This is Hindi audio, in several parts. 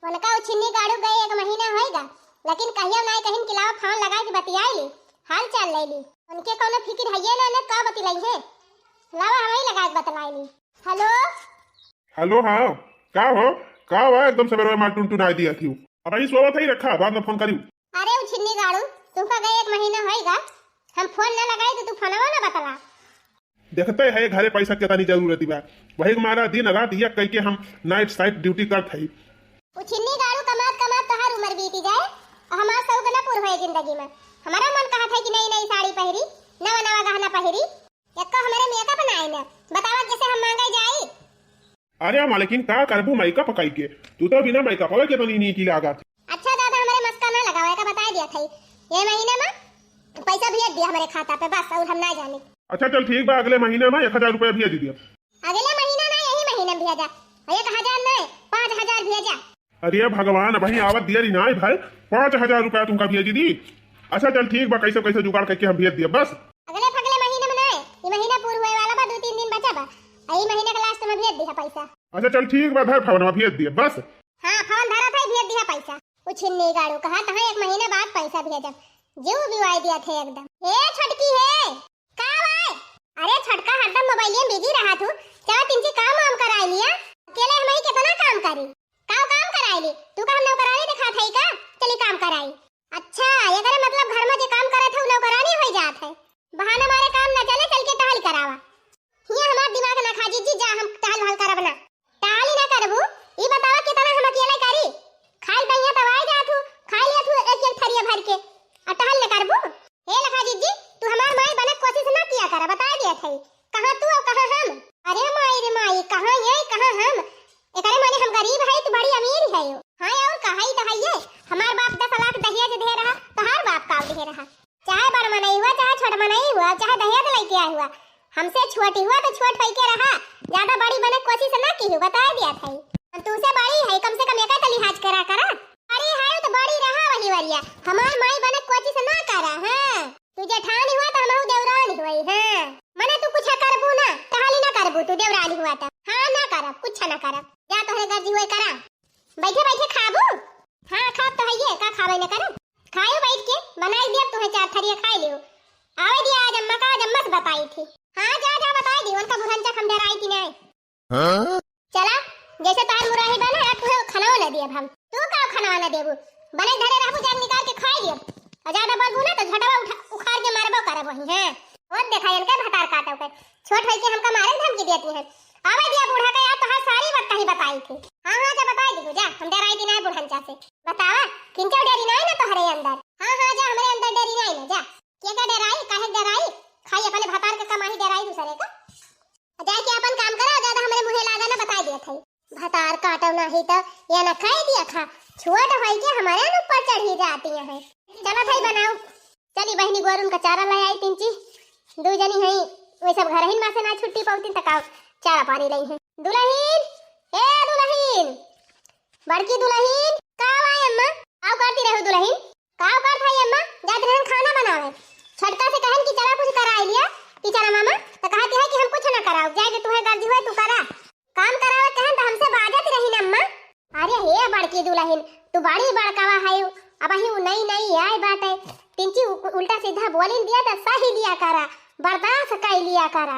उनका उछिन्नी गाड़ू गए 1 महीना होएगा, लेकिन कहियो ना कहीं किलावा फोन लगा के बतियाई ली, हाल चाल ले ली। उनके कोनो फिक्र है ना का बतिलाई है, लावा हम ही लगा के बतलाई ली। हेलो हेलो, हाँ का हुआ एकदम सवेरे मार टुनटुनाई दिया थी। अब यही सोवत ही रखा, बाद में फोन करी। अरे उछिन्नी गाड़ू तुमका गए 1 महीना होएगा, हम फोन ना लगाई तो तू फोनवा ना बतला। देखते है घरे पैसा के तनी जरूरत बा, वही हमारा दिन रात ये कह के हम नाइट साइड ड्यूटी करत हई। उछिन्नी गाड़ू कमात कमात तोहार उम्र बीती जाए और हमार शौक ना पूरा होए जिंदगी में। हमारा मन कहा था कि नई नई साड़ी पहरी, नवा नवा गहना पहरी, एक हमारे मेकअप बनाए ना बतावा कैसे हम मांगे जाई। अरे मालिकिन का करबू मेकअप कई के, तू तो बिना मेकअप होए के तो नहीं की लागत। अच्छा दादा हमारे मस्का ना लगावे का बता दिया था, ये महीने में पैसा भेज दिया हमारे खाता पे बस, और हम ना जाने। अच्छा चल ठीक बा, अगले महीने में 1000 रुपया भेज दिया। अगले महीना ना यही महीने भेजा, 1000 नहीं 5000 भेजा। अरे भगवान भाई आवत दिया ना भाई, 5000 रुपया तुमका भेज दी। अच्छा चल ठीक बा, कैसे कैसे जुगाड़ करके हम भेज दिया बस। अगले महीने में नहीं, ये महीना पूरा हुए वाला बा, 2-3 दिन बचा बा, यही महीने के लास्ट में भेज दिया पैसा। अच्छा चल ठीक बा, भाई फोन में भेज दिया बस। हाँ फोन धरा था भेज दिया पैसा। उछिन्नी गाड़ू कहा था 1 महीने बाद पैसा भेजब, जीव बिवाई दिया थे एकदम। हे छटकी है का भाई, अरे छटका हरदम मोबाइल में बिजी रहा तू, चलो तिनकी काम हम कराई लिया, अकेले हम ही कितना काम करी, काम कराई ली तू का हम नौकरानी दिखा था का, चली काम कराई। अच्छा ये करे मतलब घर में जो काम करे थे नौकरानी हो जात है, बहाना मारे काम ना चले चल के टहल करावा। ये हमार दिमाग ना खा जी जा, हम टहल हल करब ना, टहल ही ना करबू। ई बतावा कितना हम अकेले करी, खाई दैया दवाई जा तू खाई लिया तू एक थरिया भर के, और टहल ना करबू। हे लखा जी तू हमार माई बने कोशिश ना किया कर, बता दिया था कहां तू और कहां हम। अरे माई रे माई, कहां ये कहां हम, एकरे माने हम गरीब है तू बड़ी अमीर है यो। हां और कहां ही दहाइए, हमार बाप 10 लाख दहेज दे रहा, तोहार बाप का दे रहा, चाहे बड़ मनाई हुआ चाहे छोट मनाई हुआ चाहे दहेज लेके आया हुआ, हमसे छोटी हुआ तो छोट होई के रहा, ज्यादा बड़ी बने कोशिश ना की, बता दिया था। तू से बड़ी है कम से कम एक तो लिहाज करा बड़ी है तो बड़ी रहा वही वरिया, हमार माई बने कोशिश ना करा। हां तू जेठानी हुआ तो हमहु देवरानी हुई। हां मने तू कुछ करबू ना, टहली ना करबू, तू देवरानी हुआ तो हां ना करब, कुछ ना करब, जा तोहरे गर्जी होए करा, बैठे बैठे खाबू। हां खाब तो हइए, का खाबे ना करब, खायो बैठ के, बनाई दिया तुम्हें 4 थरिया खाई लियो। आवे दिया आज अम्मा का जम्मस बताई थी। हां जा बताई दी, उनका बुढ़न चा हम डराई थी नहीं। हां चला जैसे तार मुराही बना है तू खाना ना दिया, हम तू का खाना ना देबू, बने धरे रहबू जान निकाल के खाई लियो, और ज्यादा बलबू ना तो झटवा उखाड़ के मारबो करब वही। हां और देखा इनका भतार काटो के छोट है के हमका मारे धमकी देती है। आवे दिया बूढ़ा का यार, तो हर सारी बात कही बताई थी। हां जा बताई दी जा, हम डराई थी ना बुढ़न चा से, बतावा किनका डरी नहीं ना तोहरे अंदर। हां जा हमरे अंदर डरी नहीं ना, जा के का डराई काहे डराई, खाई अपने भतार के कमाही डराई दूसरे का, जाके अपन काम करा, ज्यादा हमरे मुंहे लागा ना बता दिया था। भतार काटो नहीं तो ये ना खाई दिया था, छोट होई के हमारे ऊपर चढ़ी जाती है। चलो भाई बनाओ, चली बहनी गोरुन का चारा ले आई, 3 दो जनी है वे सब घर ही में से ना छुट्टी पाउती तक चारा पानी लई है। दुल्हन ए दुल्हन, बड़की दुल्हन का आई अम्मा, आओ करती रहो दुल्हन, का करत है अम्मा, जात रहन खाना बनावे, छटका से कहन कि चला कुछ कराई लिया टीचर मामा, तो कहती है कि हम कुछ ना कराओ, जाके तुम्हें गर्जी हुए तू करा, काम करावे कहन तो हमसे बाजत रही ना अम्मा। अरे हे बड़की दुल्हन तू बड़ी बड़कावा है, अब ही नई आई बात है, तिनची उल्टा सीधा बोलिन दिया तो सही दिया करा, बर्दाश्त कर लिया करा।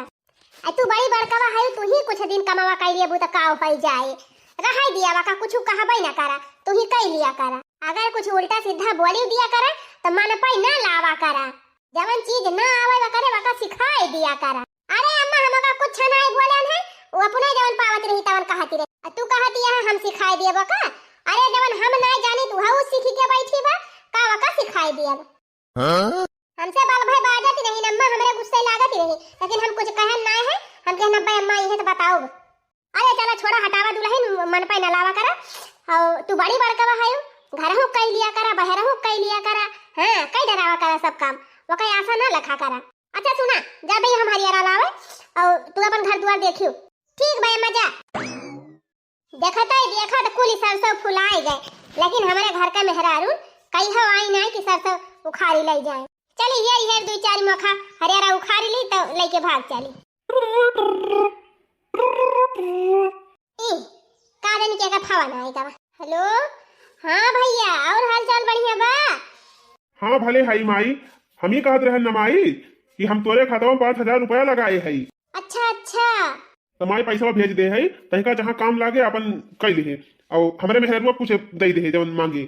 तू बड़ी बड़कावा है, तू ही कुछ दिन कमावा कर लिया तो का हो जाए, रहाई दिया वाका कुछ कहबे ना करा, तू ही कर लिया करा, अगर कुछ उल्टा सीधा बोली दिया करा तो मन पे ना लावा करा, जवन चीज ना आवे वा करे वाका सिखाई दिया करा। अरे अम्मा हमका कुछ नहीं बोलन है, वो अपने जवन पावत रही तवन कहती रही, तू कहती है हम सिखाई दिए बका, अरे जवन हम नहीं जानी तू हाउ सीख के बैठी बा, का वका सिखाई दिया। हां हमसे बाल भाई बाजत नहीं अम्मा, हमरे गुस्से लागत रही, लेकिन हम कुछ कहन ना है, हम कहना भाई अम्मा ये तो बताओ। अरे चला छोड़ा हटावा दुल्हन, मन पे ना लावा करा, और तू बड़ी बड़कावा है, घर हो कई लिया करा, बाहर हो कई लिया करा, हां कई डरावा करा सब काम, वो कई आशा ना लखा करा। अच्छा सुना जा भाई हम हरियाणा लावे, और तू अपन घर द्वार देखियो, ठीक भाई अम्मा जा। देखा तो कुल सरसों फुलाई गए, लेकिन हमारे घर का मेहरारू कई हो आई नहीं कि सरसों उखाड़ी ले जाए। चली ये 2-4 मखा हरियाणा उखाड़ी ली तो लेके भाग चली। का दिन के का फवा ना आएगा, हेलो। हाँ भैया, और हाल चाल बढ़िया बा? हाँ भले हई माई, हम ही कहत रहन न माई कि हम तोरे खाता में 5,000 रुपया लगाए हई। अच्छा अच्छा। तो माई पैसा भेज दे हई, तहिका जहाँ काम लागे अपन कई ले और हमरे मेहरुआ कुछ दे दे जवन मांगे।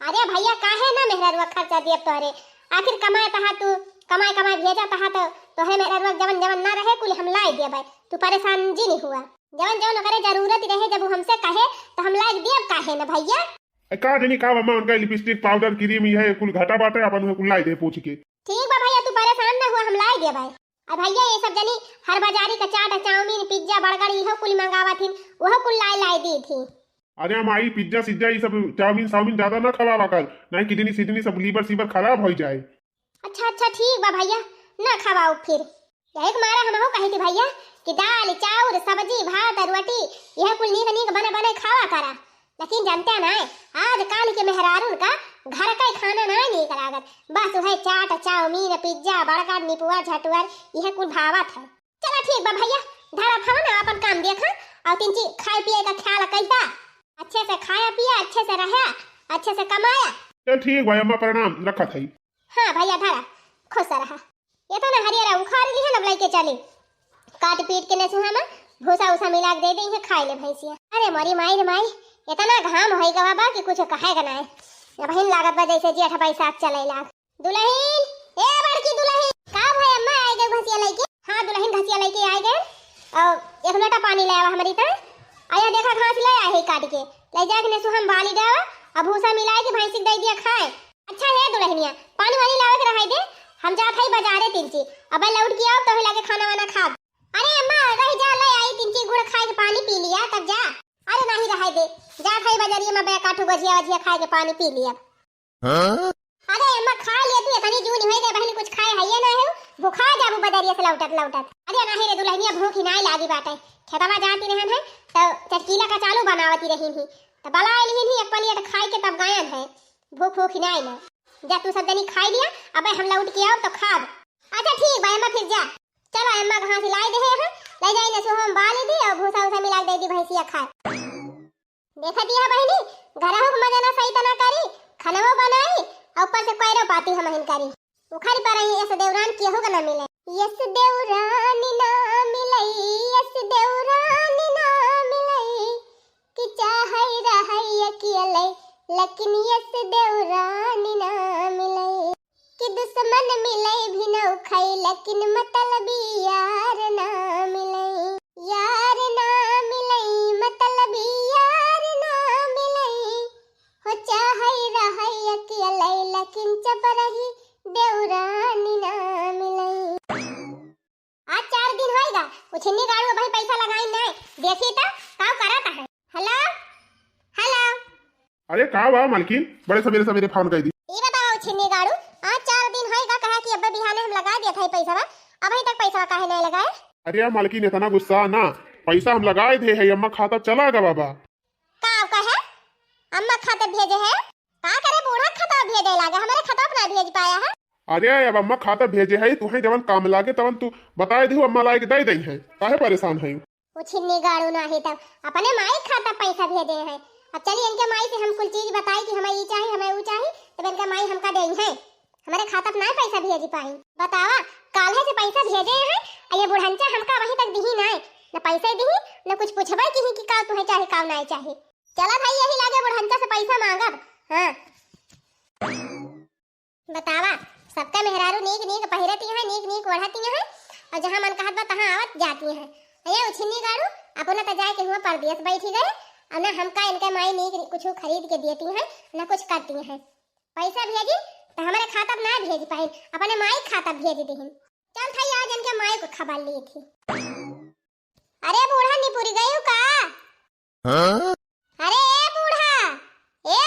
अरे भैया काहे ना मेहररुआ खर्चा दिए तोहरे, आखिर कमाए तहा तू कमाए कमाए भेजा तहा तो तोहरे मेहररुआ जवन जवन ना रहे कुल हम लाई देबै, तू परेशान जी नहीं हुआ। जवन जवन करे जरूरत रहे जब वो हमसे कहे तो हम लाई दिए, काहे ना भैया। का जनी का मम्मा उनका लिपस्टिक पाउडर क्रीम ये कुल घाटा बाटे अपन कुल लाई दे पूछ के। ठीक बा भैया, तू परेशान ना हुआ, हम लाई देबै। और भैया ये सब जनी हर बाजारी का चाट चाउमीन पिज्जा बर्गर इहो कुल मंगावा थी, वह कुल लाई दी थी। अरे माई पिज्जा सिज्जा ये सब चाउमीन साउमीन ज्यादा ना खवावा कर, नहीं किडनी सिडनी सब लीवर सीवर खराब हो जाए। अच्छा अच्छा ठीक बा भैया, ना खवाओ फिर। यही के मारा हम कही थी भैया कि दाल चाउर सब्जी भात रोटी यह कुल नीक नीक बने बने खावा करा, लेकिन जानते ना आज काल के मेहरारून का घर का खाना ना नीक लागत, बस वह चाट चाउमीन पिज्जा बर्गर निपुआ झटुअर यह कुल भावत है। चलो ठीक बा भैया, धरा खाओ ना अपन काम देखा और तीन चीज खाए पिए का ख्याल कैसा, अच्छे से खाया पिया अच्छे से रहा अच्छे से कमाया। चल ठीक भाई, अम्मा प्रणाम रखा थी। हाँ भैया धरा खुश रहा। ये तो ना हरियरा उखाड़ ली है ना, लेके चली काट पीट के नसुहा में भूसा उसा मिला के दे दी है, खाई ले भैंसिया। अरे मोरी माई रे माई, इतना घाम होई गवा बा कि कुछ कहेगा ना है। बहिन लागत बा जैसे जेठ पैसा चले लाग। दुल्हन ए बड़की दुल्हन का भाई अम्मा आई गए घसिया लेके। हाँ दुल्हन घसिया लेके आई गए और एक लोटा पानी ले आवा हमारी तरह। आया देखा घास ले आए है काट के ले जाके नसुहा हम बाली डावा अब भूसा मिला के भैंसी दे दिया खाए। अच्छा है दुल्हनिया, पानी वानी लावे के रहाई दे, हम जात हई बाजारे तिनची अब लौट के आओ तो लागे खाना वाना खा। अरे अम्मा रही जा ले आई तिनची गुड़ खाए के पानी पी लिया तब जा। अरे नहीं रहाई दे, जात हई बाजारिया में बे काठू गजिया वजिया खाए के पानी पी लिया। अरे अम्मा खा लेती है तनी जूनी होई गई बहन, कुछ खाए है ना है भूखा जाबू बाजारिया से लौटत लौटत। अरे नहीं रे दुल्हनिया, भूख ही नहीं लागी बाटे, खेतवा जाती रहन है तो चटकीला का चालू बनावती रही ही तो बला आइली ही एक प्लेट खाए के तब गायन है, भूख भूख नहीं ना। जा तू सब जनी खाई लिया, अब हम लौट के आओ तो खाब। अच्छा ठीक भाई अम्मा फिर जा। चलो अम्मा घास लाई दे है ले जाई ने सोहम बाली दी और भूसा उसा मिला दे दी भैंसिया खाए। देखा दिया बहनी घरहु के मजा ना सही तना करी, खानवा बनाई और ऊपर से कोयरो पाती हम हिन करी उखारी पर रही। ऐसे देवरान के होगा ना मिले, यस देवरान ना मिलई यस देवरान ना मिलई कि चाहई रहई अकेले, लेकिन यस देवरान ना मिलई कि दुश्मन मिलई भी न उखाई, लेकिन मतलबी यार ना मिलई यार ना मिलई मतलबी यार ना मिलई हो चाहई रहई अकेले, लेकिन चप रही देवरान ना मिलई। आज 4 दिन होएगा उछनी गाड़ू भाई पैसा लगाई नहीं देखी तो का करता है। Hello hello. अरे का बा मालकिन, बड़े सवेरे सवेरे फोन कर दी। ये बताओ उछनी गाड़ू आज 4 दिन होएगा कहा कि अब्बा बिहाने हम लगा दिया था पैसा बा, अभी तक पैसा काहे नहीं लगाए। अरे मालकिन इतना गुस्सा ना, पैसा हम लगाए थे है अम्मा खाता चला गया बाबा। का कहे अम्मा खाता भेजे है, का करे बूढ़ा खाता भेजे लागे, हमारे खाता अपना भेज पाया है। अरे अब अम्मा खाता भेजे है तुहे जवन काम लागे तवन तू बताए दी अम्मा लाए के दे दई है, काहे परेशान है। उछनी गाड़ू ना है तब अपने माई खाता पैसा भेजे हैं। अब चलिए इनके माई से हम कुल चीज बताई कि हमें ये चाहिए हमें वो चाहिए, तब इनका माई हमका देई है, हमारे खाता पे ना पैसा भेज पाई। बतावा काल्हे से पैसा भेजे हैं और ये बुढ़ंचा हमका वहीं तक दिही ना, न पैसा दिही न कुछ पूछबे कि का तुहे चाहे का नहीं चाहे। चला भाई यही लागे बुढ़ंचा से पैसा मांगब। हां बतावा सबका मेहरारू नीक नीक पहिरती है नीक नीक ओढ़ती है और जहां मन कहत बा तहां आवत जाती है। अये उछनी गाड़ू अपना त जाए के हुआ परदेश बैठी गए और ना हमका इनके माई नीक कुछ खरीद के देती है ना कुछ करती है। पैसा भेजी तो हमारे खाता में ना भेज पाए, अपने माई खाता भेज दी। चल थाई आज इनके माई को खबर ली थी। अरे बूढ़ा नहीं पूरी गई का? हाँ? अरे ए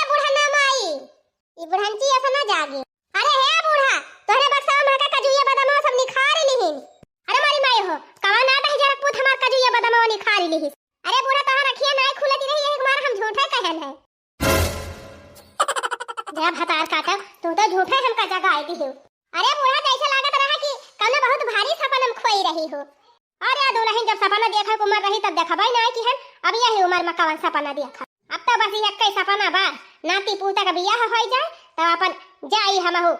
बूढ़ा ना माई ये बुढ़ंची ऐसा ना जागे। अरे हे बूढ़ा तोरे बक्सा में का कजुया बदाम सब निखार लिहिन। अरे मारी माई हो कवा ना दही जरा पूत हमार कजुया बदाम निखार लिहिस। अरे बूढ़ा तोहर रखिए ना खुलती रही एक बार हम झूठे कहन है। जब हतार काटा तू तो झूठे हमका जगह आई दी हो। अरे बूढ़ा जैसे लागत रहा कि कौनो बहुत भारी सपन हम खोई रही हो। अरे दुल्हन जब सपना देखा उम्र रही तब देखा भाई ना कि हम अब यही उम्र में कौन सपना देखा। अब तो बस एक कई सपना बा नाती पोता का बियाह हो जाए तब अपन जाई हमहु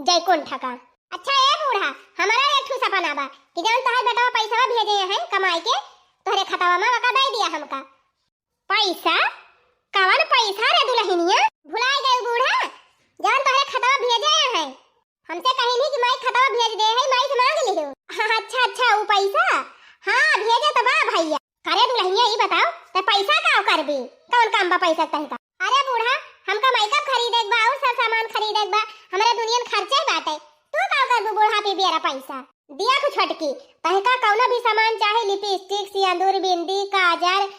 जय कुंठ का। अच्छा ए बूढ़ा हमारा एक ठू सपना बा कि जौन तोहर बेटा पैसा भेजे हैं कमाई के तोहरे खतवा में का दे दिया हमका पैसा। कवन पैसा रे दुल्हनिया भुलाए गए बूढ़ा जौन तोहरे खतवा भेजे हैं हमसे कहीं नहीं कि माई खतवा भेज दे है माई से मांग लियो। अच्छा अच्छा वो पैसा हाँ भेजे तो बा भैया। अरे दुल्हनिया ये बताओ ते पैसा का करबी कौन काम बा पैसा तहका। अरे बूढ़ा हमका मेकअप खरीदेक बा और सब सामान खरीदेक बा हमारे दुनिया में खर्चे बाटे तू का करबू बूढ़ा पे बेरा पैसा दिया को छटकी तहका कौनो भी सामान चाहे लिपस्टिक सिंदूर बिंदी काजल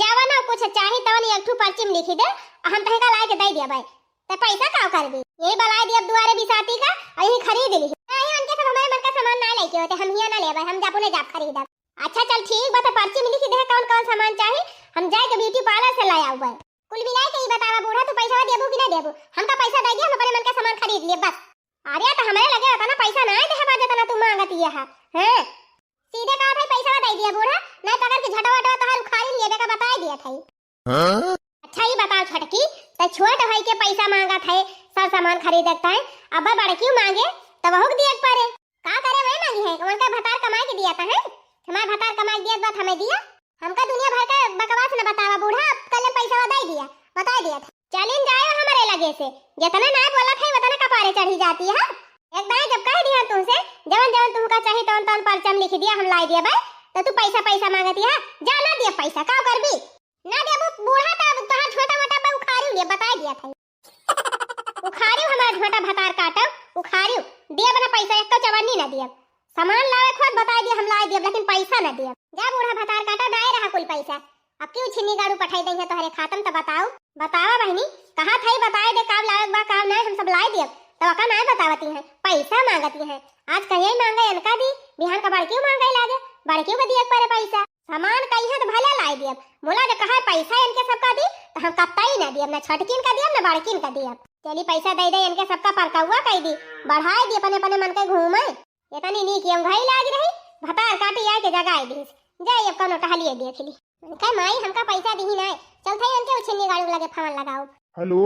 जवाना कुछ चाहे तवन एक ठू पर्ची में लिखी दे हम तहका लाए के दे दिया भाई ते पैसा का करबी यही बलाए दिया दुआरे बिसाती का यही खरीद ली नहीं उनके सब हमारे मन का सामान ना लेके होते हम हिया ना लेबे हम जापुने जाप खरीदा। अच्छा चल ठीक बा पर्ची में लिखी दे कौन कौन सामान चाहे हम जाए के ब्यूटी पार्लर से लाया हुआ कुल मिलाए के ही बतावा बूढ़ा तू पैसा देबू कि ना देबू हमका पैसा दे दिया हम अपने मन का सामान खरीद लिए बस। अरे तो हमारे लगे होता ना पैसा ना दे बा जना तू मांगती है हैं सीधे कहा था पैसा दे दिया बूढ़ा नहीं तो अगर कि झटवा तोहर उखाड़ी लेबे का बता दिया था। अच्छा ये बताओ छटकी तो छोट भाई के पैसा मांगा थे सब सामान खरीदता है अब बड़ क्यों मांगे तब हो दिया पारे का करे मैं मांगी है कौन का भतार कमाई के दिया था है हमारा भतार कमाई दिया बात हमें दिया हमका दुनिया भर का बकवास न बतावा बूढ़ा कल पैसा बता दिया था। चलिन जाए हमारे लगे से जितना ना बोला था उतना कपारे चढ़ी जाती है एक बार जब कह दिया तुमसे जवन जवन तुमका चाहिए तवन तवन पर्चम लिख दिया हम लाई दिया भाई तो तू पैसा मांगती है जा ना दिया पैसा का करबी ना देबू बूढ़ा तब तोहर छोटा मोटा बा उखाड़ू ले बता दिया था उखाड़ू हमारा छोटा भतार काटब उखाड़ू दिया बना पैसा एक तो चवन्नी ना दिया सामान लावे खुद बता दिया हम ला दिया लेकिन पैसा ना दिया जा बूढ़ा भतार काटा दाए रहा कुल पैसा अब क्यों छिन्नी गाड़ू पठाई देंगे तोहरे खातम तो बतावा बहनी कहा था बताए दे काम लावे बा काम नहीं हम सब लाई दिया तो का नहीं बतावती है पैसा मांगती है आज कहीं मांगे इनका दी बिहान का बड़कियों मांगे लागे बड़कियों को दिया पर पैसा सामान कहीं है तो भले लाई दिया बोला जो कहा पैसा इनके सबका दी तो हम कत्ता ही ना दिया ना छटकिन का दिया ना बड़किन का दिया चली पैसा दे दे इनके सबका परका हुआ कह दी बढ़ाए दी अपने अपने मन के घूमे इतनी नी की घाई लाग रही भतार काटी आए के जगह दी जाए अब कौन टहलिए देख ली कह माई हमका पैसा दी ही ना चल थे इनके छिन्नी गाड़ी लगे फोन लगाओ। हेलो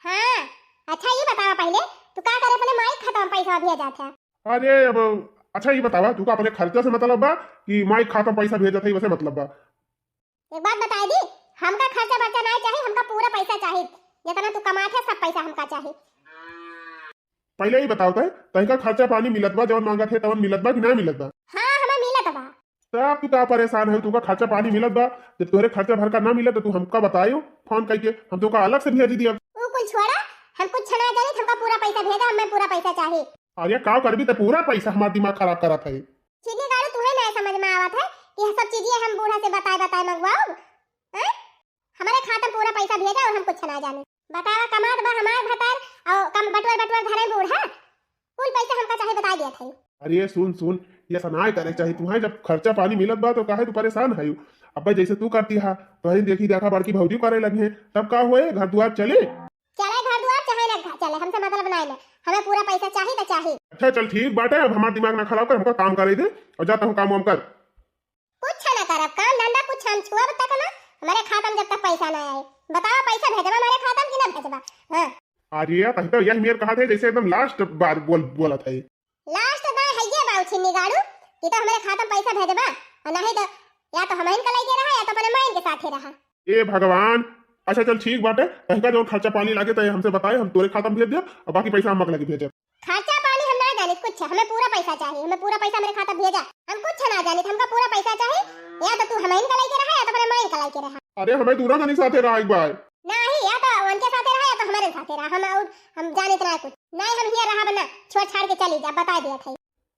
हाँ अच्छा ये बतावा पहले तू का करे अपने माई खाता में पैसा भेजा था। अरे अब अच्छा ये बतावा तू का अपने खर्चा से मतलब बा कि माई खाता पैसा भेजा था वैसे मतलब बा। एक बात बता दी हमका खर्चा बर्चा नहीं चाहिए हमका पूरा पैसा चाहिए जितना तू कमात है सब पैसा हमका चाहिए। पहले ही बताओ तहका खर्चा पानी मिलत बा जवन मांगा थे तवन मिलत बा कि ना मिलत बा। हाँ हमें मिलत बा तब तू का परेशान है तुका खर्चा पानी मिलत बा जब तोरे खर्चा भर का ना मिलत तो तू हमका बताइयो फोन करके हम तुका अलग से भेज दिया। तू कुछ छोड़ा हम कुछ छना जाने हमका पूरा पैसा भेजा हमें पूरा पैसा चाहिए। अरे का करबी तो पूरा पैसा हमारा दिमाग खराब करा था चीनी गाड़ू तुम्हें नहीं समझ में आवत है कि सब चीजें हम बूढ़ा से बताए मंगवाओ हमारे खाता पूरा पैसा भेजा और हम कुछ ना जाने बतावा कमात बा हमार भतार और कम बटवर धरे बूढ़ा कुल पैसा हमका चाहिए बता दिया था। अरे सुन ये सनाय करे चाहिए तुम्हारे जब खर्चा पानी मिलत बा तो काहे तू परेशान है अब जैसे तू करती है तो देखी देखा बड़की भौजी करे लगी है तब का हुए घर द्वार चले घर द्वार चाहे ना चले हमसे मतलब नहीं हमें पूरा पैसा चाहिए तो चाहिए। अच्छा चल ठीक बात है अब हमारा दिमाग ना खराब कर हमका काम करे दे और जाता हूँ काम वाम कर कुछ ना कर काम धंधा कुछ हम छुआ तक ना हमारे खाता में जब तक पैसा ना आए बताओ पैसा भेजवा हमारे खाता में कि ना भेजवा। हाँ अरे तो यही मेरे कहा थे जैसे एकदम लास्ट बार बोला था लास्ट बार है ये बाऊ छिन्नी गाड़ू कि तो हमारे खाता में पैसा भेजवा और नहीं तो या तो हम इनका लेके रहा या तो अपने माइन के साथ ही रहा। ए भगवान अच्छा चल ठीक बात है तहका जो खर्चा पानी लागे तो हमसे बताए हम तोरे खाता में भेज दे और बाकी पैसा हम लगे भेजे। खर्चा पानी हम ना जाने कुछ हमें पूरा पैसा चाहिए हमें पूरा पैसा मेरे खाता भेजा हम कुछ ना जाने हमका पूरा पैसा चाहिए या तो तू हमें इनका लेके रहा या तो अपने माइन का लेके रहा। अरे हमें दूरा नहीं साथे रहा एक बार नहीं या तो उनके साथ रहा या तो हमारे साथ रहा हम जाने इतना कुछ नहीं हम हिया रहा बना छोड़ छाड़ के चली जा बता दिया था।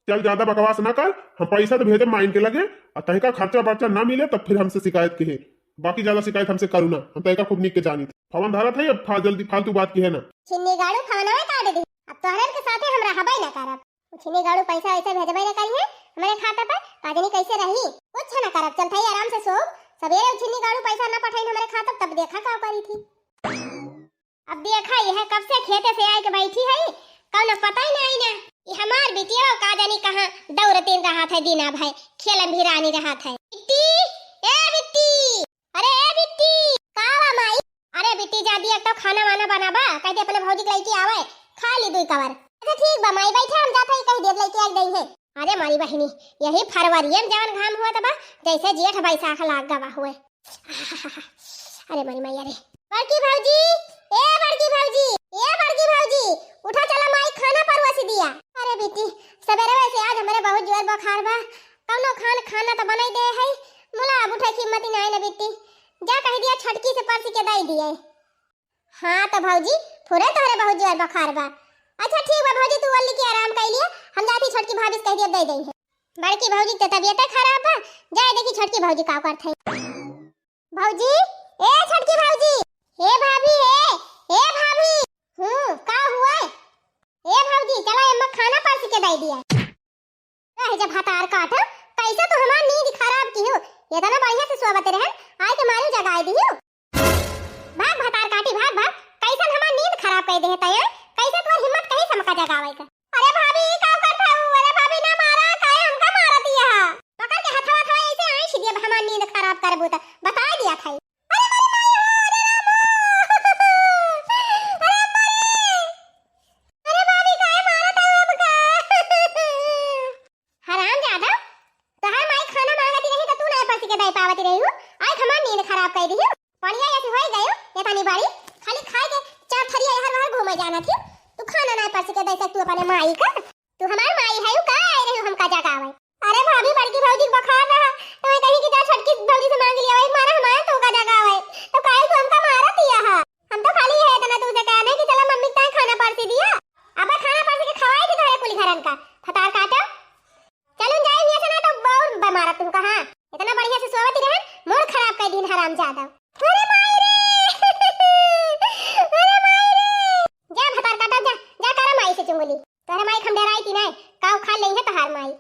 चल ज्यादा बकवास ना कर हम पैसा तो भेजे माइन के लगे और तहका खर्चा बर्चा ना मिले तब फिर हमसे शिकायत की है बाकी ज्यादा शिकायत हमसे करू ना हम तहका खुद निक के जानी फवन धारा था अब जल्दी फालतू बात की है ना छिन्नी गाड़ू खाना में काट दी अब तोहरे के साथे हम रहबई ना करब छिन्नी गाड़ू पैसा ऐसे भेजबई ना करी है हमारे खाता पर काजनी कैसे रही कुछ ना करब चल थई आराम से सो सवेरे छिन्नी गाड़ू पैसा ना पठाई हमारे खाता तब देखा का करी थी। अब देखा यह कब से खेते से आए के बैठी है कौन पता ही नहीं ना ये हमार बिटिया का जानी कहां दौड़तीन रहा था दीना भाई खेलम भी रानी रहा था। बिट्टी ए बिट्टी अरे ए बिट्टी कावा माई जल्दी जा दिया तो खाना वाना बनाबा कहते अपने भौजी के लेके आवे खा ली दुई कवर। अच्छा ठीक बा माई बैठे हम जाते ही कहीं देर लेके आ गई है। अरे मारी बहनी यही फरवरी में जवन घाम हुआ तबा जैसे जेठ बैसाख लाग गवा हुए। अरे मारी माई अरे बड़की भौजी ए बड़की भौजी ए बड़की भौजी उठा चला माई खाना परवसी दिया। अरे बेटी सवेरे वैसे आज हमारे बहुत जोर बुखार बा कौनो खाना तो बनाई दे है मुला अब उठे की हिम्मत नहीं ना बेटी जा कह दिया छटकी से परसी के दई दिए। हाँ तो भौजी फुरे तोहरे बहुत जोर बुखार बा। अच्छा ठीक बा भौजी तू वाली की आराम कर लिया हम जाती छोटकी भाभी से कह दिया दे देंगे। बड़की भौजी की तबीयत खराब बा जाए देखी छोटकी भौजी का करत है। भौजी ए छोटकी भौजी हे भाभी ए भाभी का हुआ ए भौजी चला अम्मा खाना परसी के दे दिया। रह जब हतार काट कैसे तो हमार नींद खराब की हो ये तो ना बढ़िया से सोवत रहे आए के मारे जगाए दी हो। भाग भतार काटी भाग कैसे हमार नींद खराब कर दे तय कैसे तोर हिम्मत कहीं समका जगावे का। अरे भाभी का करता हूं अरे भाभी ना मारा काहे हमका मारा दिया पकड़ के हथवा थवा ऐसे आई छिदिए हमार नींद खराब करबो त बता दिया था। माई का तू हमार माई है का आए रही हमका जगावे। अरे भाभी बड़की भौजी बुखार रहा तो मैं कहीं की जा छटकी भौजी से मांग लिया एक मारा हमारे तो का जगावे तो काहे तू हमका मारा दिया है हम तो खाली है तना तू से कहने कि चला मम्मी ताए खाना परसी दिया अब खाना परसी के खवाई थी तोरे कुली घरन का फतार काटा चलो जाए नहीं ऐसा ना तो बहुत बीमार तुम कहां इतना बढ़िया से सोवत रहे मूड खराब कर दिन हराम ज्यादा। अरे माई रे अरे माई रे जा फतार काटा जा कर माई से चुंगली तोरे माई खम डराई थी ना काव खा ले है तहार माई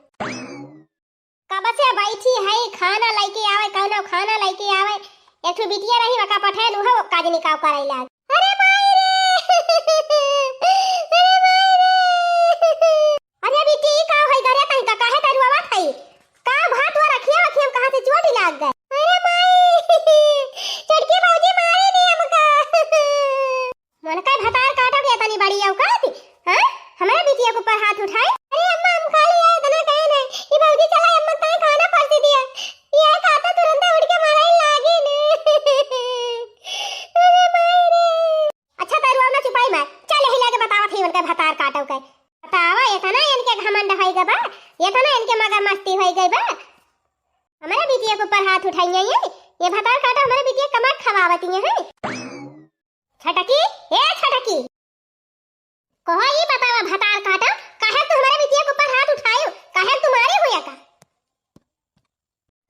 कब से बैठी है खाना लेके आवे कौनो खाना लेके आवे एक ठो बिटिया रही वका पठेल उहो काजनी काव करैला। अरे माई रे अरे माई रे अरे बेटी का है घरे कहीं का काहे तरुआ बात है का भात वा रखिया हम कहां से चोट लाग गए। अरे माई चटकी भौजी मारे नी हमका मन का भतार काटा के तनी बड़ी औकात हां हमारे बिटिया के ऊपर हाथ उठाए। अरे अम्मा हम खा लिया इतना कहे नहीं ये भौजी चला अम्मा ताए खाना परसी दिया ये खाता तुरंत उड़ के मारे लागे ने। अरे माई रे अच्छा तरुआ ना चुपाई मैं चल हिला के बतावा थी उनका भतार काटो के बतावा इतना इनके घमंड होई गबा इतना इनके मगर मस्ती होई गई बा हमारे बिटिया के ऊपर हाथ उठाइए ये भतार काटा हमारे बिटिया कमाक खवावती है। छटकी ए छटकी कहो ये बतावा भतार काटा काहे तू हमारे बिटिया के ऊपर हाथ उठायो काहे तुम्हारे होया का।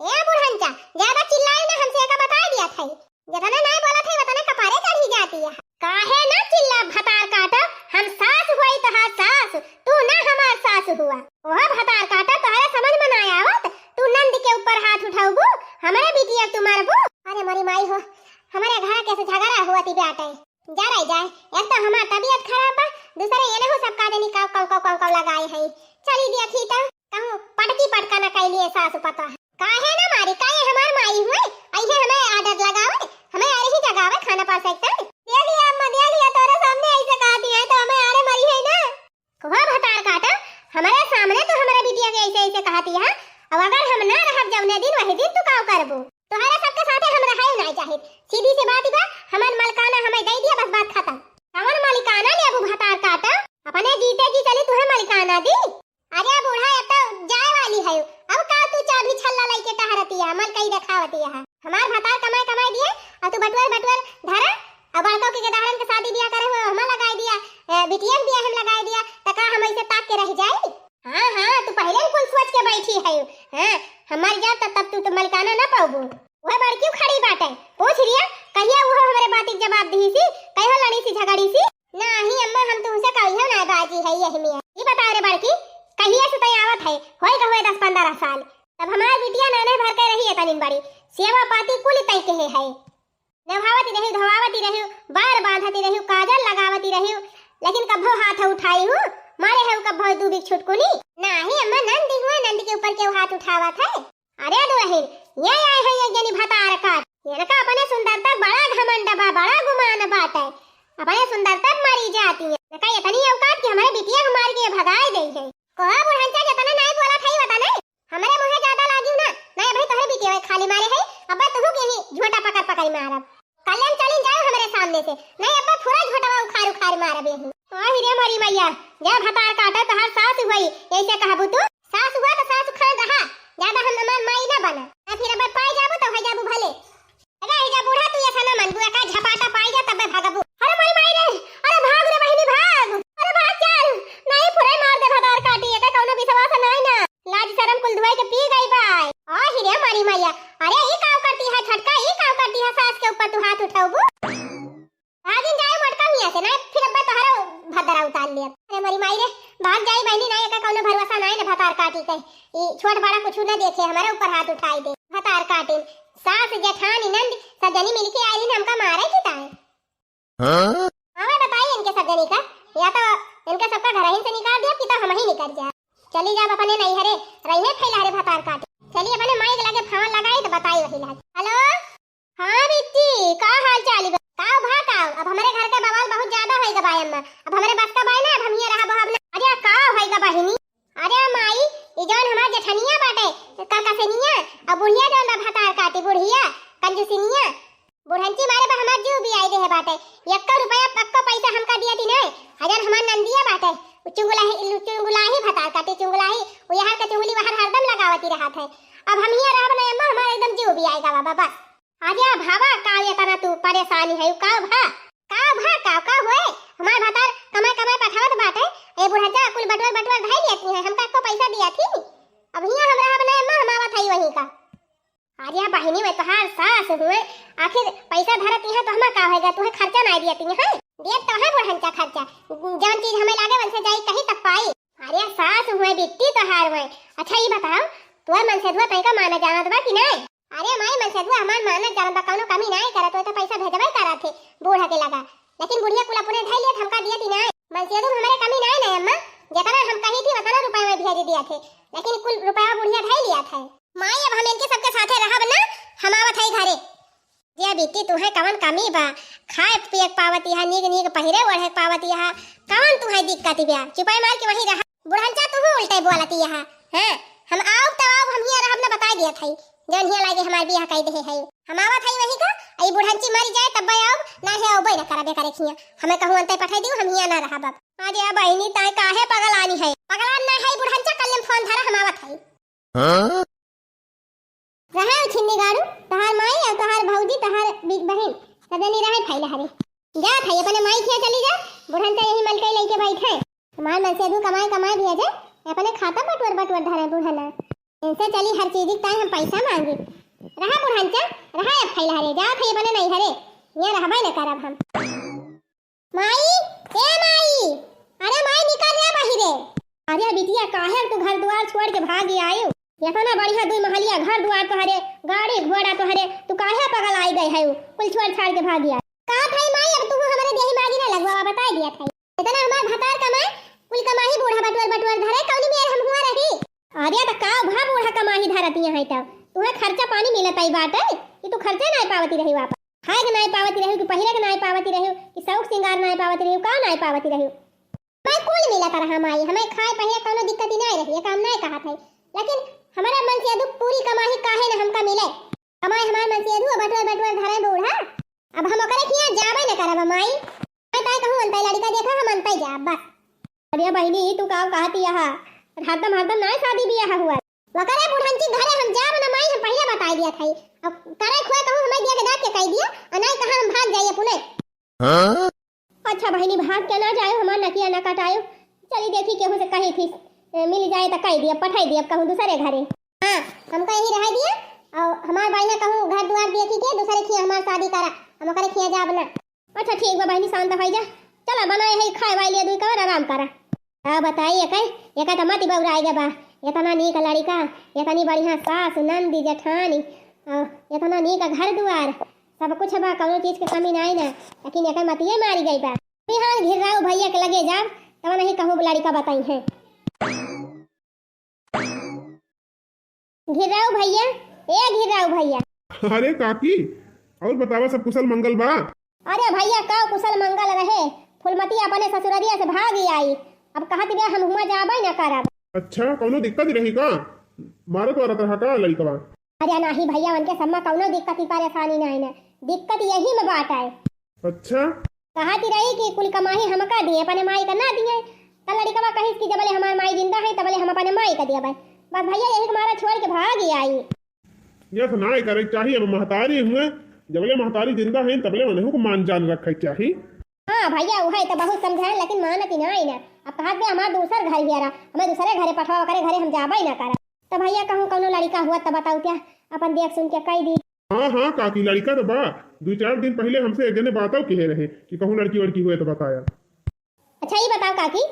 ए बुढ़ंचा ज्यादा चिल्लाई ना हमसे का बता दिया था जितना नहीं बोला था उतना कपारे चढ़ी जाती है काहे ना चिल्ला भतार काटा हम सास हुई तो हाथ सास तू ना हमार सास हुआ ओह भतार काटा तोहरे समझ में ना आवत तू नंद के ऊपर हाथ उठाऊबू हमारे बिटिया तू मारबू। अरे मरी माई हो हमारे घर कैसे झगड़ा हुआ ती बेटा जा रही जाए एक तो हमार तबीयत खराब बा दूसरे ये हो सब काजनी काव लगाए है चली दिया थी तो कहूं पटकी पटका ना कैलिए सास पता काहे ना मारी काहे हमार माई हुए आइए हमें आदत लगावे हमें अरे ही जगावे खाना पा सकता दे दिया अम्मा दे दिया तेरे सामने ऐसे कहती है तो हमें अरे मरी है ना कहो भतार काटा हमारे सामने तो हमारे बिटिया के ऐसे कहती है अब अगर हम ना रहब जौने दिन वही दिन तू काव करबो तोहरे सबके साथे हम रहे नहीं चाहे सीधी सी बात बा हमन मलकाना हमें दे दिया बस बात खत्म हमन मालिकाना ले अबू भतार काटा अपने जीते जी चली तुम्हें मालिकाना दी। अरे बूढ़ा अब तो जाए वाली है अब का तू चाबी छल्ला लेके टहरती है मल कई दिखावती है हमार भतार कमाई दिए और तू बटुअर धरा अब बड़कों के गदारन के शादी ब्याह करे हुए हम लगाई दिया बिटिया भी हम लगाई दिया त का हम ऐसे ताक के रह जाए। हां तू पहले कुल सोच के बैठी है हां हमार जा तब तू तो मलकाना ना पाऊबू वह बड़की खड़ी बात है पूछ रिया कहिया वो हमारे बात के जवाब दी सी कहियो लड़ी सी झगड़ी सी नहीं अम्मा हम तुमसे कहियो ना बाजी है यही में ये बता रे बड़की कहिया से तय आवत है होय गए 10-15 साल तब हमार बिटिया नाने भर के रही है तनिन बड़ी सेवा पाती कुल तय के है नभावती रही धवावती रही बार बांधती रही काजल लगावती रही लेकिन कभो हाथ उठाई हूं मारे है कभो दू बिक छुटकुनी नहीं अम्मा नंदी हुआ नंद के ऊपर के हाथ उठावत है। अरे दुहिन ये आए हैं ये जनी भतार काट इनका अपने सुंदरता बड़ा घमंड बा, बड़ा गुमान बात है। अपने सुंदरता मरी जाती है। नका इतनी औकात कि हमारे बिटिया हमार के भगाए दे है। कोहा बुढ़ंचा जितना नहीं बोला था बता नहीं। हमारे मुंह ज्यादा लागी ना। नहीं भाई तोहरे बिटिया खाली मारे है। अब तू के ही झोटा पकड़ पकड़ मारब। कल्याण चली जाओ हमारे सामने से। नहीं अब पूरा झोटा उखाड़ उखाड़ मारब यही। आ हिरे मरी मैया, जा भतार काटा तोहार सास हुई। ऐसे कहबू तू? सास हुआ तो सास खान रहा। ज्यादा हम हमार माई ना बना। ना फिर अब पाई जाबू तो हो जाबू भले। अरे जा बूढ़ा तू ऐसा ना मन बुआ का झपाटा पाई जा तब भागबू। अरे माई माई रे, अरे भाग रे बहिनी भाग। अरे भाग चल। नहीं फुरे मार दे भतार काटी है कौनो विश्वास नहीं ना। लाज शर्म कुल धुआई के पी गई बाय। आ हिरे मारी मैया, अरे ई काव करती है छटका, ई काव करती है सास के ऊपर तू हाथ उठाऊबू। आदिन जाए मटका हिया से ना फिर अब तोहरा भदरा उतार लिया। अरे मारी माई रे, भाग जाई बहिनी नहीं का कौनो भरोसा नहीं ना भतार काटी के। ई छोट बड़ा कुछ ना देखे हमारे ऊपर हाथ उठाई दे। भतार काटी सास जेठानी नंद सजनी मिलके आई ने हमका मारे की ताए। हां हमें बताइए इनके सजनी का, या तो इनके सबका घर ही से निकाल दिया कि तो हम ही निकल जा। चली जा अपने नहीं हरे रहे फैला रे भतार काटी। चलिए अपने माइक लगे फोन लगाई तो बताई वही लाज। हेलो हां बिट्टी का हाल चाल है? काव भाकाव अब हमारे घर का बवाल बहुत ज्यादा होएगा बाय अम्मा। अब हमारे बस का बाय ना अब हम ये रहा बहब ना। अरे काव होएगा बहिनी? अरे माई ई जौन हमार जेठनिया बाटे काका सेनिया अब बुढ़िया जौन भतार काटी बुढ़िया कंजूसिनिया बुढ़ंची मारे बा हमार जीव भी आई दे है बाटे। 1 रुपया पक्का पैसा हमका दिया दी नहीं। हजार हमार नंदिया बाटे चुंगुलाही भतार काटी चुंगुलाही वो यहाँ का चुंगली बाहर हरदम लगावती रहत है। अब हम ये रहब ना अम्मा हमारा एकदम जीव भी आएगा बाबा बस। आजा भावा काव ये तना तू परेशानी है काव का होए हमार भतार कमाई कमाई पठावत बाटे। ए बुढ़ाचा कुल बटवर बटवर धाई लेती है हमका को पैसा दिया थी। अब हिया हम रहब ना अम्मा हम आवत हई वही का। आजा बहिनी में तोहार सास हुए आखिर पैसा धरती है तो हमा का होएगा तुहे खर्चा नहीं दियती है। देख तो है बुढ़ंचा खर्चा जौन चीज हमें लागे वैसे जाई कहीं तक पाई। अरे सास हुए बिट्टी तोहार हुए। अच्छा ये बताओ तोर मन से धुआ तई का माना जानत बा कि नहीं? अरे माई मन से धुआ हमार माना जानत बा कौनो कमी नहीं करत हो तो पैसा भेजबे करत थे बूढ़ा के लगा। लेकिन बुढ़िया कुल अपने धाई ले हमका दिया दी नहीं। मन से धुआ हमारे कमी नहीं है अम्मा। जितना हम कही थी उतना रुपया में भेज दिया थे लेकिन कुल रुपया बुढ़िया धाई लिया था। माई अब हम इनके सबके साथे रहब ना हम आवत हई घरे। जे बेटी तुहे कवन कमी बा खाए पिए पावती है नीक नीक पहिरे ओढ़े पावती है कवन तुहे दिक्कत बा चुपाई मार के वही रहा। बुढ़ंचा तू उल्टे बोलती है। हां हम आओ तो आओ हम हिया रहब ना बताई दिया थई जन हिया लागे हमार बियाह कई दे है। हम आवत हई वही का आई बुढ़ंची मरी जाए तब आओ ना है ओबे ना करबे करे खिया हमें कहूं अंते पठाई दियो हम हिया ना रहब। अरे बहिनी ताई काहे पगलानी है? पगलान ना है बुढ़ंचा कल फोन धरा हम आवत हई। हां रहा छिन्नी गाड़ू तहार माई और तहार भौजी तहार बिग बहन सदनी रहे फैला हरे जा थई अपने माई खिया चली जा। बुढ़ंता यही मलकई लेके बैठे हमार मन से दू कमाई भेजे अपने खाता बटवर धरे बुढ़ना इनसे चली हर चीज की हम पैसा मांगे। रहा बुढ़ंचा रहा अब फैला हरे जा थई अपने नहीं हरे ये रहबे न करब हम। माई ए माई अरे माई निकल रे बाहिरे। अरे बिटिया काहे तू घर द्वार छोड़ के भागी आयो? इतना बढ़िया 2 महलिया घर द्वार तोहरे गाड़ी घोड़ा तोहरे तू काहे पगल आई गई है कुल छोड़ छाड़ के भाग गया। का भाई माई अब तू हमारे देही मागी ना लगवा बता दिया था। इतना हमार भतार कमाए कुल कमाही बूढ़ा बटवर धरे कौनी मेर हम हुआ रही। अरे त का भा बूढ़ा कमाही धरती है तब तुहे खर्चा पानी मिलत आई बात है कि तू खर्चे नहीं पावती रही वापस खाए के नहीं पावती रही कि पहिरे के नहीं पावती रही कि शौक सिंगार नहीं पावती रही का नहीं पावती रही। मैं कुल मिलत रहा माई हमें खाए पहिरे कोनो दिक्कत नहीं रही ये काम नहीं कहा था। लेकिन हमारा मन से पूरी कमाई काहे न हमका मिले कमाई हमार मन से बटवर धरे बूढ़ा। अब हम ओकरे किया जाबे न करब माई मैं ताई कहूं अंतै लड़का देखा हम अंतै जा बस। अरे बहिनी तू का कहती है हरदम नहीं शादी बियाह हुआ वकरे बुढ़ंची घरे हम जाब न माई हम पहले बता दिया था। अब करे खोए कहूं हमें दिया के दांत के कह दिया और नहीं कहा हम भाग जाइए पुणे। हां अच्छा बहिनी भाग के ना जायो हमार नकिया न कटायो चली देखी केहू से कही थी मिल जाए तो कह दिया पठाई दिया कहूं दूसरे घरे। हां हमको यही रह दिया और हमार भाई ने कहूं घर द्वार देखी के दूसरे खिया हमार शादी करा हम करे खिया जाब ना। अच्छा ठीक बा बहिनी शांत हो जा चला बनाए है खाए वाले लिए दुई कवर आराम करा। हां बताइए ये का मत बउराएगा बा इतना नीक लड़का इतनी बढ़िया सास नंदी जेठानी इतना नीक घर द्वार सब कुछ बा कोनो चीज के कमी नहीं ना लेकिन एक मतिए मारी गई बा। बिहान घिराओ भैया के लगे जाब तब नहीं कहूं लड़का बताई है। घिराओ भैया ए घिराओ भैया। अरे काकी और बतावा सब कुशल मंगल बा? अरे भैया का कुशल मंगल रहे। फुलमती अपने ससुररिया से भागी आई। अब कहती बे हम हुआ जाबे न करब। अच्छा कौनो दिक्कत रही का? मारत वारत रहा का लड़कवा? अरे नहीं भैया उनके सम्मा कौनो दिक्कत की परेशानी नहीं न। दिक्कत यही में बात है। अच्छा कहती रही कि कुल कमाई हमका दिए अपने माई का ना दिए। त लड़कवा कहिस कि जबले हमार माई जिंदा है तबले हम अपने माई का दिए। बस भैया यही मारा छोड़ के भागी आई। ये तो ना करे चाहिए। अब महतारी हुए जबले महतारी जिंदा है तबले उन्हें को मान जान रखे चाहिए। हाँ भैया वो है तो बहुत समझाए लेकिन मानती नहीं ना। अब कहा दे हमार दूसर घर भी रहा हमें दूसरे घरे पठवा करे घरे हम जाबे ना करे। तो भैया कहूँ कौनो लड़का हुआ तो बताओ क्या अपन देख सुन के कह दी। हाँ हाँ काकी लड़का तो बा 2-4 दिन पहले हमसे एक जने बातों कहे रहे कि कहूँ लड़की वड़की हुए तो बताया। अच्छा ये बताओ काकी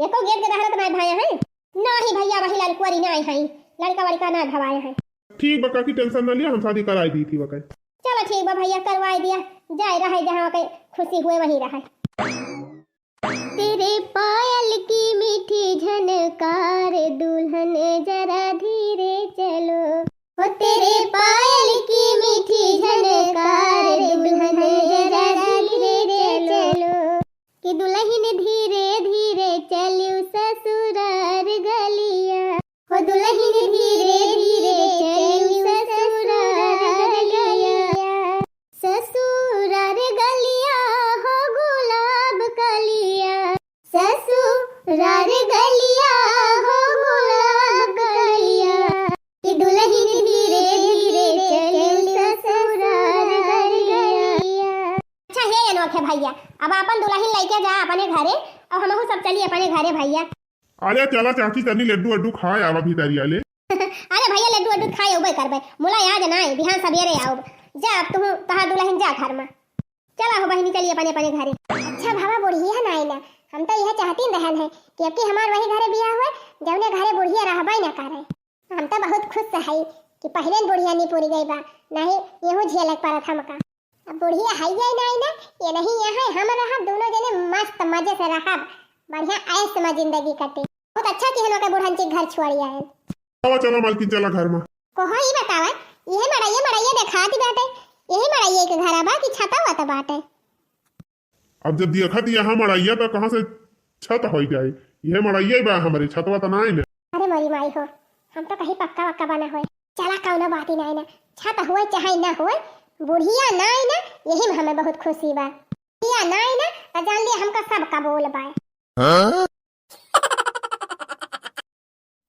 ये तो गेट के दहरत नहीं भाया है? नहीं भैया वही लड़कुआरी नहीं है लड़का वड़का ना भवाया है। ठीक बा काकी टेंशन ना लिया हम शादी कराई दी थी वक़्त। चलो ठीक बा भैया करवाई दिया जाए रहे जहाँ के खुशी हुए वहीं रहे। तेरे पायल की मीठी झनकार दुल्हन जरा धीरे चलो। ओ तेरे पायल की मीठी झनकार दुल्हन जरा धीरे चलो कि दुल्हन धीरे धीरे चलियो ससुरार गलिया। ओ दुल्हन धीरे धीरे चलियो ससुरार गलिया। ससुरार गलिया हो गुलाब कलिया। ससुरार गलिया हो गुलाब कलिया कि दुल्हन धीरे धीरे चलियो ससुरार गलिया। अच्छा है अनोखे भैया अब अपन दुल्हन लेके जा अपने घरे और हम सब चलिए अपने घरे भैया। अरे चला चाची तनी लड्डू अड्डू खाए आवा भीतरी आले। अरे भैया लड्डू अड्डू खाए उबे करबे मुला याद ना बिहान सवेरे आओ। जा अब तू तहार दुल्हन जा घर में। चला हो बहनी चलिए अपने अपने घरे। अच्छा भावा बुढ़िया नहीं ना हम तो यह चाहती रहन है कि अब की हमार वही घरे बियाह हुए जौने घरे बुढ़िया रहबे ना करे। हम तो बहुत खुश है कि पहले बुढ़िया नहीं पूरी गई बा नहीं यहू झेलक पड़त हमका। अब बुढ़िया है या नहीं ना ये नहीं यहाँ हम रहा दोनों जने मस्त मजे से रहा बढ़िया ऐश में जिंदगी कटे। बहुत अच्छा कि हम के बुढ़न के घर छोड़ी आए। चलो चलो मालकिन चला घर में। कोहो ई बतावा यही मड़ाइए देखाती बाटे यही मड़ाइए के घर बा कि छता हुआ तो बाटे। अब जब देखत यहाँ मड़ाइया तो कहाँ से छत हो जाए? यह मड़ाइया बा हमारे छतवा तो नहीं ना। अरे मोरी माई हो हम तो कहीं पक्का वक्का बना होए। चला कौनो बात ही नहीं ना छत हुए चाहे ना हुए बुढ़िया नहीं ना यही में हमें बहुत खुशी बा। बुढ़िया नहीं ना तो जान लिया हमका सब का बोल बाय।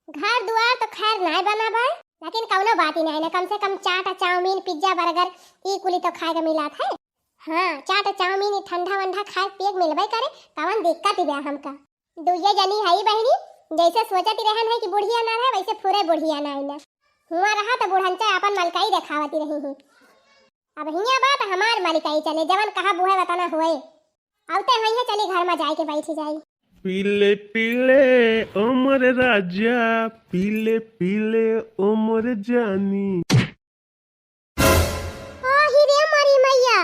घर द्वार तो खैर नहीं बना बाय लेकिन कौनो बात ही नहीं ना कम से कम चाट चाउमीन पिज्जा बर्गर ई कुली तो खाए के मिला था। हाँ चाट चाउमीन ठंडा वंडा खाए पेट मिलबे करे कवन दिक्कत ही बा हमका। दुइये जनी है बहनी जैसे सोचती रहन है कि बुढ़िया ना रहे वैसे पूरे बुढ़िया ना ना हुआ रहा तो बुढ़नचा अपन मलकाई दिखावती रही हूँ। अब हिया बात हमार मलकाई चले जवन कहा बुहे बताना हुए आवते हैं चली घर में जाए के बैठी जाई। पीले पीले उमर राजा पीले पीले उमर जानी। हिरे मरी मैया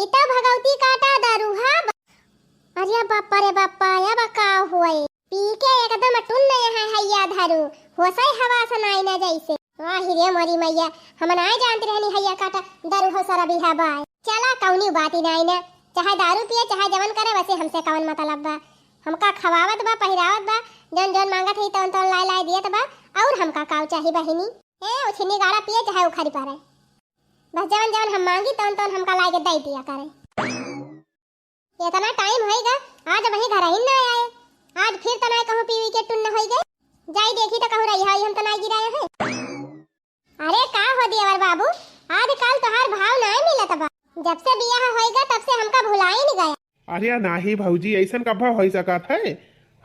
इता भगवती काटा दारूहा। अरे बापा रे बापा या बका हुए पी के एकदम टुन है हैया धारू होसै हवा सुनाई ना जैसे। हिरे मरी मैया हम ना जानते रहनी हैया काटा दारू हो सारा बिहा बाय। चला कौनी बात ही नहीं ना चाहे दारू पिए चाहे जवन करे वैसे हमसे कौन मतलब बा। हमका खवावत बा पहिरावत बा जौन जौन मांगत है तौन तौन लाई लाई दियत बा और हमका काव चाही बहिनी ए उछनी गाड़ा पिए चाहे उखाड़ी पारे बस जवन जवन हम मांगी तौन तौन हमका लाई के दे दिया करे। इतना टाइम होएगा आज वही घर ही ना आए आज फिर तो नहीं कहूं पीवी के टुन होई गई जाई देखी तो कहूं रही है हम तो नहीं गिराए हैं। अरे का हो दिया बाबू आज कल तोहार भाव नहीं मिलत बा जब से बियाह होएगा तब से हमका भुला ही नहीं गया। अरे नाही भौजी ऐसा कब हो सकत है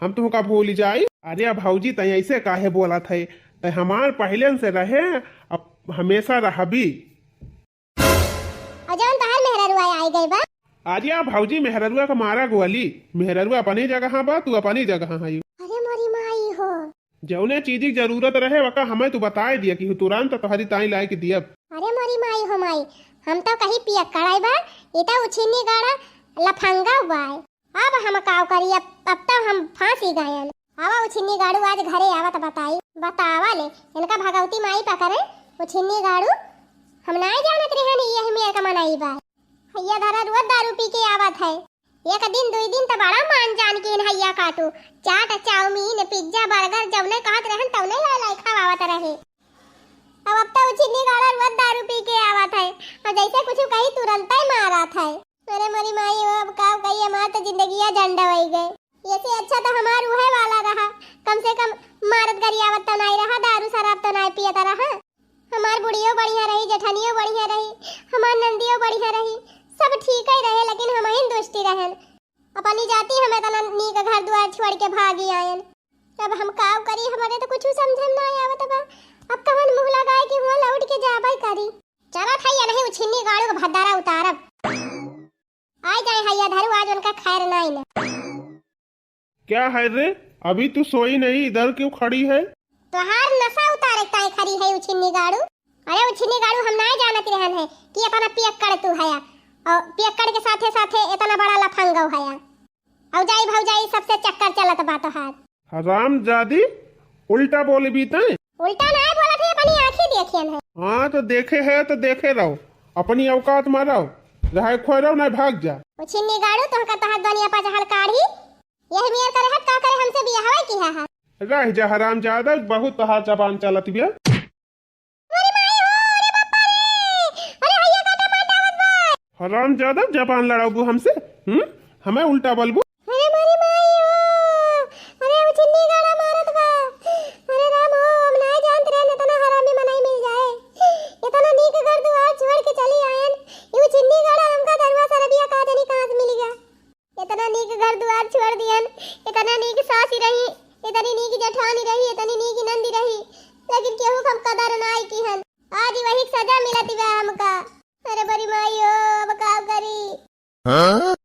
हम तुमका भूल जाई। अरे भौजी तय ऐसे काहे बोला थे तय हमार पहले से रहे अब हमेशा रहबी। अजौन तोहार मेहररुआ आई गई बा। अरे भौजी मेहररुआ का मारा गोली मेहररुआ अपनी जगह बा तू अपनी जगह है। अरे मोरी माई हो जौने चीज की जरूरत रहे वका हमें तू बताए दिया कि तुरंत तोहरी ताई लाए के दियब। अरे मोरी माई हो माई हम तो कहीं पिया कड़ाई बा इता उछिनी गाड़ा लफंगा बाय। अब हम काव करी अब तो हम फांसी गए। आवा उछिनी गाड़ू आज घरे आवत बताई बतावा ले इनका भगवती माई पकड़े उछिनी गाड़ू हम नहीं जानत रहन ये मेर का मनाई बा। हैया धरा रोज दारू पी के आवत है। एक दिन दुई दिन तो बड़ा मान जान के हैया काटू चाट चाउमीन पिज्जा बर्गर जवने कहत रहन तवने ला खावावत रहे। अब तो चिन्नी गाड़ा रोज दारू पी के आवत है और जैसे कुछ कही तुरंत ही मारत है। अरे मरी माई अब का कही हमार तो जिंदगिया झंडा वही गए। ये से अच्छा तो हमार उहे वाला रहा, कम से कम मारत गरियावत तो नहीं रहा, दारू शराब तो नहीं पियता रहा। हमार बुढ़ियो बढ़िया रही, जेठनियो बढ़िया रही, हमार नंदियो बढ़िया रही, सब ठीक ही रहे, लेकिन हम ही दुष्टी रहन। अपनी जाति हमें तो नी का घर द्वार छोड़ के भागी आयन। अब हम काव करी, हमारे तो कुछ समझ में नहीं आवत बा। अब कवन मुंह लगाए कि हुआ लौट के जाबई करी। चला थैया नहीं उछिन्नी गाड़ू का भद्दारा उतारब। आय जाए हैया धरू आज उनका खैर नहीं न। क्या है रे, अभी तू सोई नहीं, इधर क्यों खड़ी है? तोहार नशा उतारे ताई खड़ी है उछिन्नी गाड़ू। अरे उछिन्नी गाड़ू हम नहीं जानत रहन है कि अपना पियक्कड़ तू हैया और पियक्कड़ के साथे साथे इतना बड़ा लफंगो हैया। औ जाई भौजाई सबसे चक्कर चलत बा तोहार। हराम जादी उल्टा बोले भी तय। उल्टा नहीं बोलत है, अपनी आंखें देखियन है। हाँ तो देखे है तो देखे रहो, अपनी औकात में रहो, रहे खोए रहो ना भाग जा। उछिन्नी गाड़ू तोहका तोहार दुनिया पर जहल काढ़ी यही मेर करे हट का करे हमसे बियाह की है। रह जा हराम जादा, बहुत तहार जबान चलत बिया। अरे माई हो, अरे बापा रे, अरे हैया काटा माटावत बा। हराम जादा जबान लड़ाबू हमसे, हमें उल्टा बोलबू। अरे मारी माई हो, अरे उछिन्नी गाड़ा मारत बा। अरे राम हो, हम नहीं जानत रहे इतना हरामी मनाई मिल जाए। इतना नीक घर दुआर छोड़ के चली आयन। ये उछिन्नी गाड़ा हमका दरवा सरबिया का जानी कहां से मिल गया। इतना नीक घर दुआर छोड़ दियन, इतना नीक सासी रही, इतनी नीक जेठानी रही, इतनी नीक नंदी रही, लेकिन केहू हम कदर नाई की हन। आज वही सजा मिलती बा हमका। अरे बड़ी माई हो, अब का करी।